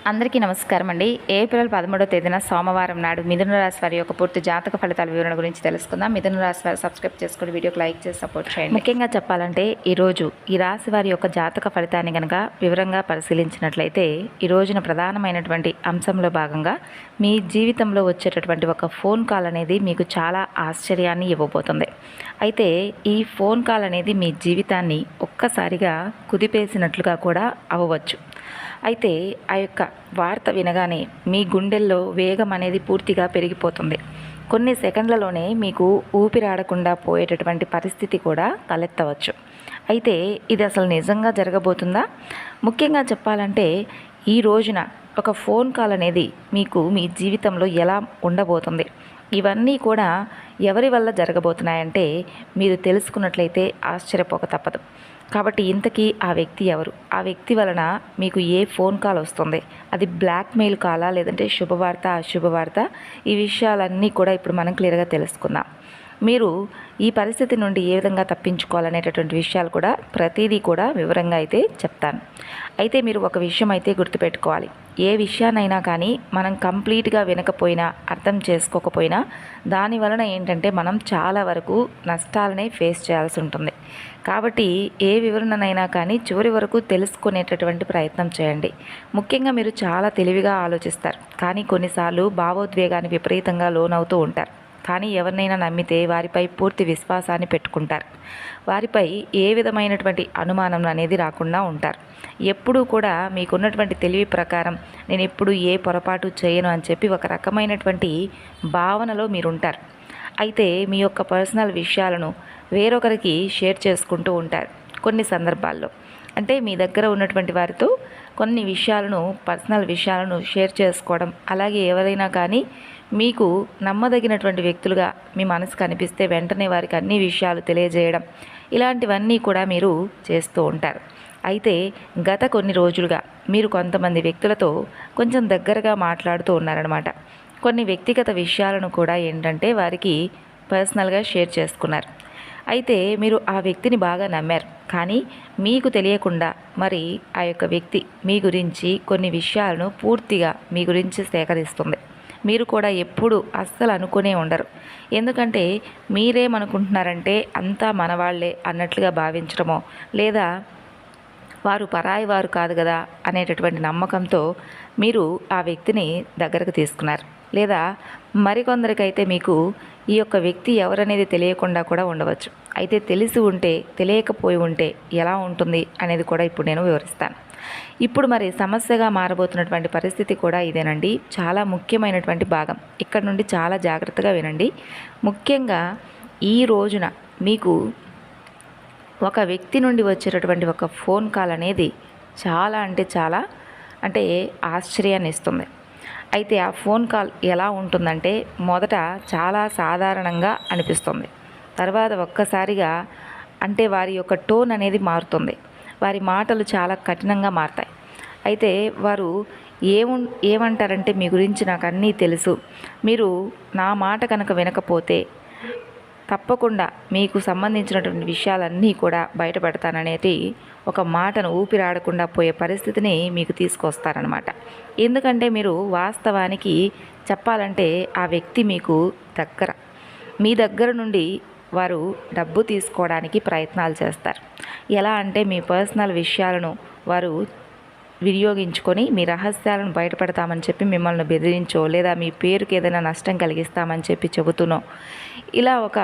అందరికీ నమస్కారం అండి. ఏప్రిల్ 13వ తేదీన సోమవారం నాడు మిథున రాశి వారి యొక్క పూర్తి జాతక ఫలితాల వివరణ గురించి తెలుసుకుందాం. మిథున రాశి వారు సబ్స్క్రైబ్ చేసుకుని వీడియోకి లైక్ చేసి సపోర్ట్ చేయండి. ముఖ్యంగా చెప్పాలంటే ఈరోజు ఈ రాశి వారి యొక్క జాతక ఫలితాన్ని కనుక వివరంగా పరిశీలించినట్లయితే ఈ రోజున ప్రధానమైనటువంటి అంశంలో భాగంగా మీ జీవితంలో వచ్చేటటువంటి ఒక ఫోన్ కాల్ అనేది మీకు చాలా ఆశ్చర్యాన్ని ఇవ్వబోతుంది. అయితే ఈ ఫోన్ కాల్ అనేది మీ జీవితాన్ని ఒక్కసారిగా కుదిపేసినట్లుగా కూడా అవ్వవచ్చు. అయితే ఆ యొక్క వార్త వినగానే మీ గుండెల్లో వేగం అనేది పూర్తిగా పెరిగిపోతుంది. కొన్ని సెకండ్లలోనే మీకు ఊపిరాడకుండా పోయేటటువంటి పరిస్థితి కూడా తలెత్తవచ్చు. అయితే ఇది అసలు నిజంగా జరగబోతుందా? ముఖ్యంగా చెప్పాలంటే ఈ రోజున ఒక ఫోన్ కాల్ అనేది మీకు మీ జీవితంలో ఎలా ఉండబోతుంది, ఇవన్నీ కూడా ఎవరి వల్ల జరగబోతున్నాయంటే మీరు తెలుసుకున్నట్లయితే ఆశ్చర్యపోక తప్పదు. కాబట్టి ఇంతకీ ఆ వ్యక్తి ఎవరు, ఆ వ్యక్తి వలన మీకు ఏ ఫోన్ కాల్ వస్తుంది, అది బ్లాక్మెయిల్ కాలా లేదంటే శుభవార్త అశుభవార్త, ఈ విషయాలన్నీ కూడా ఇప్పుడు మనం క్లియర్గా తెలుసుకుందాం. మీరు ఈ పరిస్థితి నుండి ఏ విధంగా తప్పించుకోవాలనేటటువంటి విషయాలు కూడా ప్రతిదీ కూడా వివరంగా అయితే చెప్తాను. అయితే మీరు ఒక విషయం అయితే గుర్తుపెట్టుకోవాలి. ఏ విషయాన్నైనా కానీ మనం కంప్లీట్గా వినకపోయినా అర్థం చేసుకోకపోయినా దాని వలన ఏంటంటే మనం చాలా వరకు నష్టాలనే ఫేస్ చేయాల్సి ఉంటుంది. కాబట్టి ఏ వివరణనైనా కానీ చివరి వరకు తెలుసుకునేటటువంటి ప్రయత్నం చేయండి. ముఖ్యంగా మీరు చాలా తెలివిగా ఆలోచిస్తారు, కానీ కొన్నిసార్లు భావోద్వేగానికి విపరీతంగా లోనవుతూ ఉంటారు. కానీ ఎవరినైనా నమ్మితే వారిపై పూర్తి విశ్వాసాన్ని పెట్టుకుంటారు. వారిపై ఏ విధమైనటువంటి అనుమానం అనేది రాకుండా ఉంటారు. ఎప్పుడూ కూడా మీకున్నటువంటి తెలివి ప్రకారం నేను ఎప్పుడు ఏ పొరపాటు చేయను అని చెప్పి ఒక రకమైనటువంటి భావనలో మీరుంటారు. అయితే మీ యొక్క పర్సనల్ విషయాలను వేరొకరికి షేర్ చేసుకుంటూ ఉంటారు. కొన్ని సందర్భాల్లో అంటే మీ దగ్గర ఉన్నటువంటి వారితో కొన్ని విషయాలను, పర్సనల్ విషయాలను షేర్ చేసుకోవడం, అలాగే ఎవరైనా కానీ మీకు నమ్మదగినటువంటి వ్యక్తులుగా మీ మనసు కనిపిస్తే వెంటనే వారికి అన్ని విషయాలు తెలియజేయడం, ఇలాంటివన్నీ కూడా మీరు చేస్తూ ఉంటారు. అయితే గత కొన్ని రోజులుగా మీరు కొంతమంది వ్యక్తులతో కొంచెం దగ్గరగా మాట్లాడుతూ ఉన్నారనమాట. కొన్ని వ్యక్తిగత విషయాలను కూడా ఏంటంటే వారికి పర్సనల్గా షేర్ చేసుకున్నారు. అయితే మీరు ఆ వ్యక్తిని బాగా నమ్మారు, కానీ మీకు తెలియకుండా మరి ఆ యొక్క వ్యక్తి మీ గురించి కొన్ని విషయాలను పూర్తిగా మీ గురించి సేకరిస్తుంది. మీరు కూడా ఎప్పుడు అస్సలు అనుకునే ఉండరు. ఎందుకంటే మీరేమనుకుంటున్నారంటే అంతా మనవాళ్లే అన్నట్లుగా భావించడమో, లేదా వారు పరాయి వారు కాదు కదా అనేటటువంటి నమ్మకంతో మీరు ఆ వ్యక్తిని దగ్గరకు తీసుకున్నారు. లేదా మరికొందరికైతే మీకు ఈ యొక్క వ్యక్తి ఎవరనేది తెలియకుండా కూడా ఉండవచ్చు. అయితే తెలిసి ఉంటే, తెలియకపోయి ఉంటే ఎలా ఉంటుంది అనేది కూడా ఇప్పుడు నేను వివరిస్తాను. ఇప్పుడు మరి సమస్యగా మారబోతున్నటువంటి పరిస్థితి కూడా ఇదేనండి. చాలా ముఖ్యమైనటువంటి భాగం. ఇక్కడ నుండి చాలా జాగ్రత్తగా వినండి. ముఖ్యంగా ఈ రోజున మీకు ఒక వ్యక్తి నుండి వచ్చేటటువంటి ఒక ఫోన్ కాల్ అనేది చాలా అంటే ఆశ్చర్యాన్ని ఇస్తుంది. అయితే ఆ ఫోన్ కాల్ ఎలా ఉంటుందంటే మొదట చాలా సాధారణంగా అనిపిస్తుంది. తర్వాత ఒక్కసారిగా అంటే వారి యొక్క టోన్ అనేది మారుతుంది. వారి మాటలు చాలా కఠినంగా మారతాయి. అయితే వారు ఏమంటారంటే మీ గురించి నాకు అన్నీ తెలుసు, మీరు నా మాట కనుక వినకపోతే తప్పకుండా మీకు సంబంధించినటువంటి విషయాలన్నీ కూడా బయటపెడతాననేది ఒక మాటను ఊపిరాడకుండా పోయే పరిస్థితిని మీకు తీసుకొస్తారనమాట. ఎందుకంటే మీరు వాస్తవానికి చెప్పాలంటే ఆ వ్యక్తి మీకు దగ్గర, మీ దగ్గర నుండి వారు డబ్బు తీసుకోవడానికి ప్రయత్నాలు చేస్తారు. ఎలా అంటే మీ పర్సనల్ విషయాలను వారు వినియోగించుకొని మీ రహస్యాలను బయటపెడతామని చెప్పి మిమ్మల్ని బెదిరించో, లేదా మీ పేరుకి ఏదైనా నష్టం కలిగిస్తామని చెప్పి చెబుతునో, ఇలా ఒక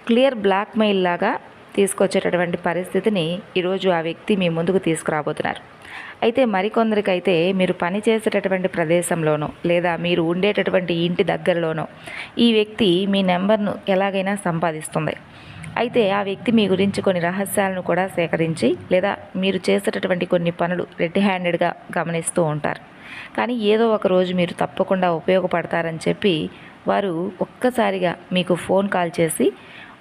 క్లియర్ బ్లాక్మెయిల్ లాగా తీసుకొచ్చేటటువంటి పరిస్థితిని ఈరోజు ఆ వ్యక్తి మీ ముందుకు తీసుకురాబోతున్నారు. అయితే మరికొందరికైతే మీరు పనిచేసేటటువంటి ప్రదేశంలోనో, లేదా మీరు ఉండేటటువంటి ఇంటి దగ్గరలోనో ఈ వ్యక్తి మీ నెంబర్ను ఎలాగైనా సంపాదిస్తుంది. అయితే ఆ వ్యక్తి మీ గురించి కొన్ని రహస్యాలను కూడా సేకరించి, లేదా మీరు చేసేటటువంటి కొన్ని పనులు రెడ్ హ్యాండెడ్గా గమనిస్తూ ఉంటారు. కానీ ఏదో ఒక రోజు మీరు తప్పకుండా ఉపయోగపడతారని చెప్పి వారు ఒక్కసారిగా మీకు ఫోన్ కాల్ చేసి,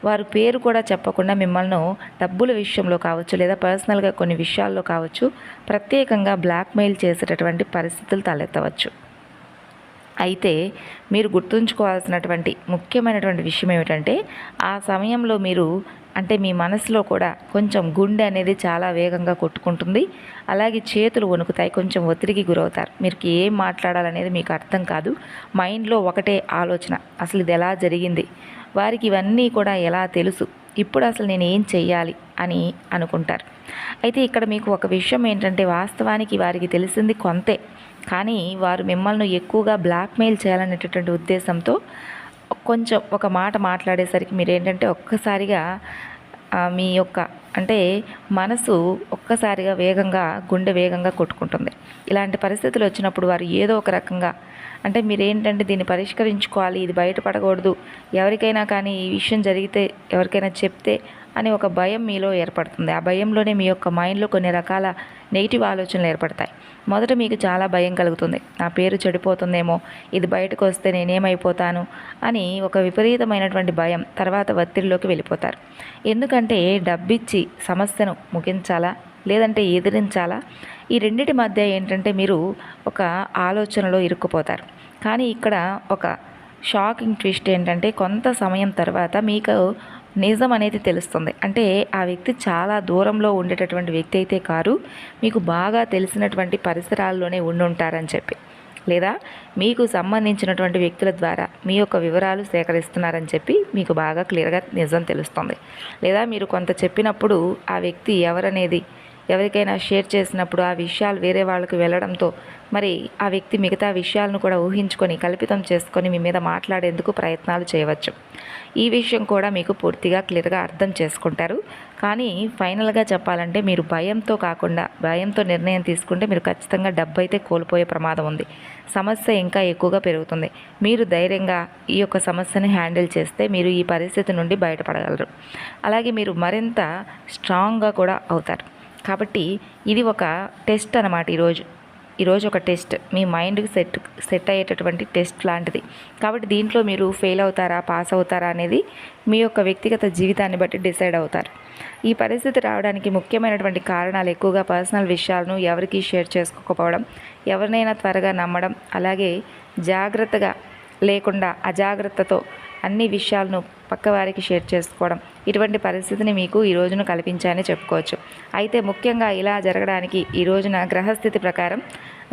వారు పేరు కూడా చెప్పకుండా మిమ్మల్ని డబ్బుల విషయంలో కావచ్చు, లేదా పర్సనల్గా కొన్ని విషయాల్లో కావచ్చు ప్రత్యేకంగా బ్లాక్మెయిల్ చేసేటటువంటి పరిస్థితులు తలెత్తవచ్చు. అయితే మీరు గుర్తుంచుకోవాల్సినటువంటి ముఖ్యమైనటువంటి విషయం ఏమిటంటే ఆ సమయంలో మీరు అంటే మీ మనసులో కూడా కొంచెం గుండె అనేది చాలా వేగంగా కొట్టుకుంటుంది. అలాగే చేతులు వణుకుతాయి, కొంచెం ఒత్తిడికి గురవుతారు. మీరు ఏం మాట్లాడాలనేది మీకు అర్థం కాదు. మైండ్లో ఒకటే ఆలోచన, అసలు ఇది ఎలా జరిగింది, వారికి ఇవన్నీ కూడా ఎలా తెలుసు, ఇప్పుడు అసలు నేను ఏం చెయ్యాలి అని అనుకుంటారు. అయితే ఇక్కడ మీకు ఒక విషయం ఏంటంటే, వాస్తవానికి వారికి తెలిసింది కొంతే, కానీ వారు మిమ్మల్ని ఎక్కువగా బ్లాక్మెయిల్ చేయాలనేటటువంటి ఉద్దేశంతో కొంచెం ఒక మాట మాట్లాడేసరికి మీరేంటంటే ఒక్కసారిగా మీ యొక్క అంటే మనసు ఒక్కసారిగా వేగంగా గుండె వేగంగా కొట్టుకుంటుంది. ఇలాంటి పరిస్థితులు వచ్చినప్పుడు వారు ఏదో ఒక రకంగా అంటే మీరేంటంటే దీన్ని పరిష్కరించుకోవాలి, ఇది బయటపడకూడదు, ఎవరికైనా కానీ ఈ విషయం జరిగితే ఎవరికైనా చెప్తే అని ఒక భయం మీలో ఏర్పడుతుంది. ఆ భయంలోనే మీ యొక్క మైండ్లో కొన్ని రకాల నెగిటివ్ ఆలోచనలు ఏర్పడతాయి. మొదట మీకు చాలా భయం కలుగుతుంది, నా పేరు చెడిపోతుందేమో, ఇది బయటకు వస్తే నేనేమైపోతాను అని ఒక విపరీతమైనటువంటి భయం. తర్వాత ఒత్తిడిలోకి వెళ్ళిపోతారు. ఎందుకంటే డబ్బిచ్చి సమస్యను ముగించాలా లేదంటే ఎదిరించాలా, ఈ రెండిటి మధ్య ఏంటంటే మీరు ఒక ఆలోచనలో ఇరుక్కుపోతారు. కానీ ఇక్కడ ఒక షాకింగ్ ట్విస్ట్ ఏంటంటే, కొంత సమయం తర్వాత మీకు నిజం అనేది తెలుస్తుంది. అంటే ఆ వ్యక్తి చాలా దూరంలో ఉండేటటువంటి వ్యక్తి అయితే కారు, మీకు బాగా తెలిసినటువంటి పరిసరాల్లోనే ఉండుంటారని చెప్పి, లేదా మీకు సంబంధించినటువంటి వ్యక్తుల ద్వారా మీ యొక్క వివరాలు సేకరిస్తున్నారని చెప్పి మీకు బాగా క్లియర్గా నిజం తెలుస్తుంది. లేదా మీరు కొంత చెప్పినప్పుడు ఆ వ్యక్తి ఎవరనేది ఎవరికైనా షేర్ చేసినప్పుడు ఆ విషయాలు వేరే వాళ్ళకి వెళ్ళడంతో మరి ఆ వ్యక్తి మిగతా విషయాలను కూడా ఊహించుకొని కల్పితం చేసుకొని మీ మీద మాట్లాడేందుకు ప్రయత్నాలు చేయవచ్చు. ఈ విషయం కూడా మీకు పూర్తిగా క్లియర్గా అర్థం చేసుకుంటారు. కానీ ఫైనల్గా చెప్పాలంటే మీరు భయంతో కాకుండా భయంతో నిర్ణయం తీసుకుంటే మీరు ఖచ్చితంగా డబ్బు అయితే కోల్పోయే ప్రమాదం ఉంది. సమస్య ఇంకా ఎక్కువగా పెరుగుతుంది. మీరు ధైర్యంగా ఈ యొక్క సమస్యను హ్యాండిల్ చేస్తే మీరు ఈ పరిస్థితి నుండి బయటపడగలరు. అలాగే మీరు మరింత స్ట్రాంగ్గా కూడా అవుతారు. కాబట్టి ఇది ఒక టెస్ట్ అన్నమాట. ఈరోజు ఒక టెస్ట్, మీ మైండ్కి సెట్ అయ్యేటటువంటి టెస్ట్ లాంటిది. కాబట్టి దీంట్లో మీరు ఫెయిల్ అవుతారా పాస్ అవుతారా అనేది మీ యొక్క వ్యక్తిగత జీవితాన్ని బట్టి డిసైడ్ అవుతారు. ఈ పరిస్థితి రావడానికి ముఖ్యమైనటువంటి కారణాలు ఎక్కువగా పర్సనల్ విషయాలను ఎవరికి షేర్ చేసుకోకపోవడం, ఎవరినైనా త్వరగా నమ్మడం, అలాగే జాగ్రత్తగా లేకుండా అజాగ్రత్తతో అన్ని విషయాలను పక్కవారికి షేర్ చేసుకోవడం, ఇటువంటి పరిస్థితిని మీకు ఈ రోజున కల్పించాయని చెప్పుకోవచ్చు. అయితే ముఖ్యంగా ఇలా జరగడానికి ఈ రోజున గ్రహస్థితి ప్రకారం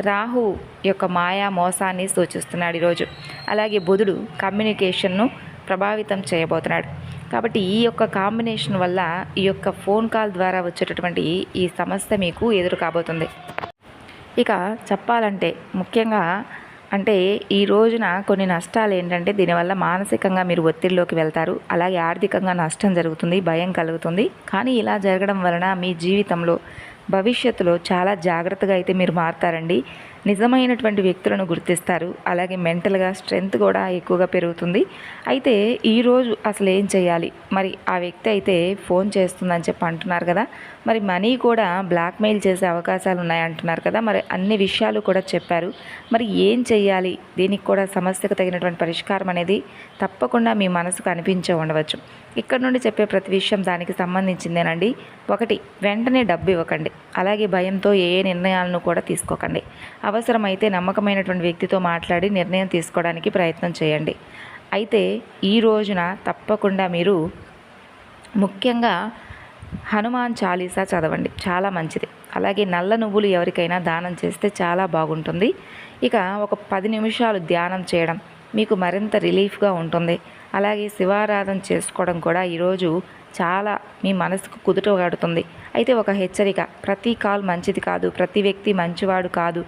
రాహు యొక్క మాయా మోసాన్ని సూచిస్తున్నాడు ఈరోజు. అలాగే బుధుడు కమ్యూనికేషన్ను ప్రభావితం చేయబోతున్నాడు. కాబట్టి ఈ యొక్క కాంబినేషన్ వల్ల ఈ యొక్క ఫోన్ కాల్ ద్వారా వచ్చేటటువంటి ఈ సమస్య మీకు ఎదురు కాబోతుంది. ఇక చెప్పాలంటే ముఖ్యంగా అంటే ఈ రోజున కొన్ని నష్టాలు ఏంటంటే, దీనివల్ల మానసికంగా మీరు ఒత్తిడిలోకి వెళ్తారు, అలాగే ఆర్థికంగా నష్టం జరుగుతుంది, భయం కలుగుతుంది. కానీ ఇలా జరగడం వలన మీ జీవితంలో భవిష్యత్తులో చాలా జాగ్రత్తగా అయితే మీరు మారుతారండి. నిజమైనటువంటి వ్యక్తులను గుర్తిస్తారు. అలాగే మెంటల్గా స్ట్రెంగ్త్ కూడా ఎక్కువగా పెరుగుతుంది. అయితే ఈరోజు అసలు ఏం చేయాలి, మరి ఆ వ్యక్తి అయితే ఫోన్ చేస్తుందని చెప్పి అంటున్నారు కదా, మరి మనీ కూడా బ్లాక్మెయిల్ చేసే అవకాశాలు ఉన్నాయంటున్నారు కదా, మరి అన్ని విషయాలు కూడా చెప్పారు. మరి ఏం చేయాలి, దీనికి కూడా సమస్యకు తగినటువంటి పరిష్కారం అనేది తప్పకుండా మీ మనసుకు అనిపించే ఉండవచ్చు. ఇక్కడ నుండి చెప్పే ప్రతి విషయం దానికి సంబంధించిందేనండి. 1, వెంటనే డబ్బు ఇవ్వకండి. అలాగే భయంతో ఏ నిర్ణయాలను కూడా తీసుకోకండి. అవసరమైతే నమ్మకమైనటువంటి వ్యక్తితో మాట్లాడి నిర్ణయం తీసుకోవడానికి ప్రయత్నం చేయండి. అయితే ఈ రోజున తప్పకుండా మీరు ముఖ్యంగా హనుమాన్ చాలీసా చదవండి, చాలా మంచిది. అలాగే నల్ల నువ్వులు ఎవరికైనా దానం చేస్తే చాలా బాగుంటుంది. ఇక ఒక 10 నిమిషాలు ధ్యానం చేయడం మీకు మరింత రిలీఫ్గా ఉంటుంది. అలాగే శివారాధన చేసుకోవడం కూడా ఈరోజు చాలా మీ మనసుకు కుదుటపడుతుంది. అయితే ఒక హెచ్చరిక, ప్రతి కాల్ మంచిది కాదు, ప్రతి వ్యక్తి మంచివాడు కాదు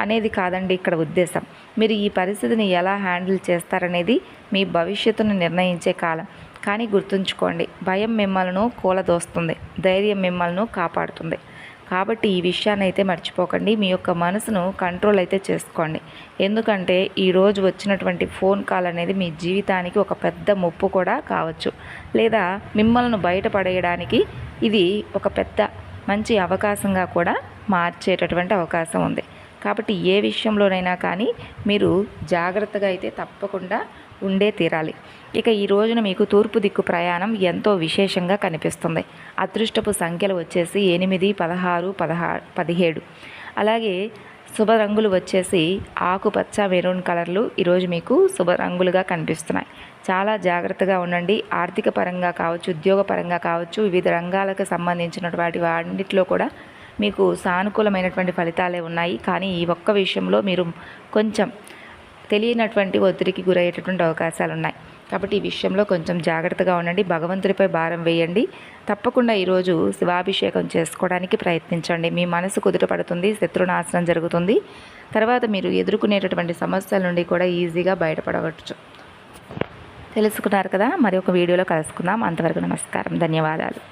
అనేది కాదండి ఇక్కడ ఉద్దేశం. మీరు ఈ పరిస్థితిని ఎలా హ్యాండిల్ చేస్తారనేది మీ భవిష్యత్తును నిర్ణయించే కాలం. కానీ గుర్తుంచుకోండి, భయం మిమ్మల్ని కూలదోస్తుంది, ధైర్యం మిమ్మల్ని కాపాడుతుంది. కాబట్టి ఈ విషయాన్ని అయితే మర్చిపోకండి. మీ యొక్క మనసును కంట్రోల్ అయితే చేసుకోండి. ఎందుకంటే ఈరోజు వచ్చినటువంటి ఫోన్ కాల్ అనేది మీ జీవితానికి ఒక పెద్ద ముప్పు కూడా కావచ్చు, లేదా మిమ్మల్ని బయటపడేయడానికి ఇది ఒక పెద్ద మంచి అవకాశంగా కూడా మార్చేటటువంటి అవకాశం ఉంది. కాబట్టి ఏ విషయంలోనైనా కానీ మీరు జాగ్రత్తగా అయితే తప్పకుండా ఉండే తీరాలి. ఇక ఈ రోజున మీకు తూర్పు దిక్కు ప్రయాణం ఎంతో విశేషంగా కనిపిస్తుంది. అదృష్టపు సంఖ్యలు వచ్చేసి 8, 16, 17. అలాగే శుభ రంగులు వచ్చేసి ఆకుపచ్చ, మెరూన్ కలర్లు ఈరోజు మీకు శుభ రంగులుగా కనిపిస్తున్నాయి. చాలా జాగ్రత్తగా ఉండండి. ఆర్థిక పరంగా కావచ్చు, ఉద్యోగ పరంగా కావచ్చు, వివిధ రంగాలకు సంబంధించినటువంటి వాటిలో కూడా మీకు సానుకూలమైనటువంటి ఫలితాలే ఉన్నాయి. కానీ ఈ ఒక్క విషయంలో మీరు కొంచెం తెలియనటువంటి ఒత్తిడికి గురయ్యేటటువంటి అవకాశాలు ఉన్నాయి. కాబట్టి ఈ విషయంలో కొంచెం జాగ్రత్తగా ఉండండి. భగవంతుడిపై భారం వేయండి. తప్పకుండా ఈరోజు శివాభిషేకం చేసుకోవడానికి ప్రయత్నించండి. మీ మనసు కుదుటపడుతుంది, శత్రునాశనం జరుగుతుంది. తర్వాత మీరు ఎదుర్కొనేటటువంటి సమస్యల నుండి కూడా ఈజీగా బయటపడవచ్చు. తెలుసుకున్నారు కదా, మరి ఒక వీడియోలో కలుసుకుందాం. అంతవరకు నమస్కారం, ధన్యవాదాలు.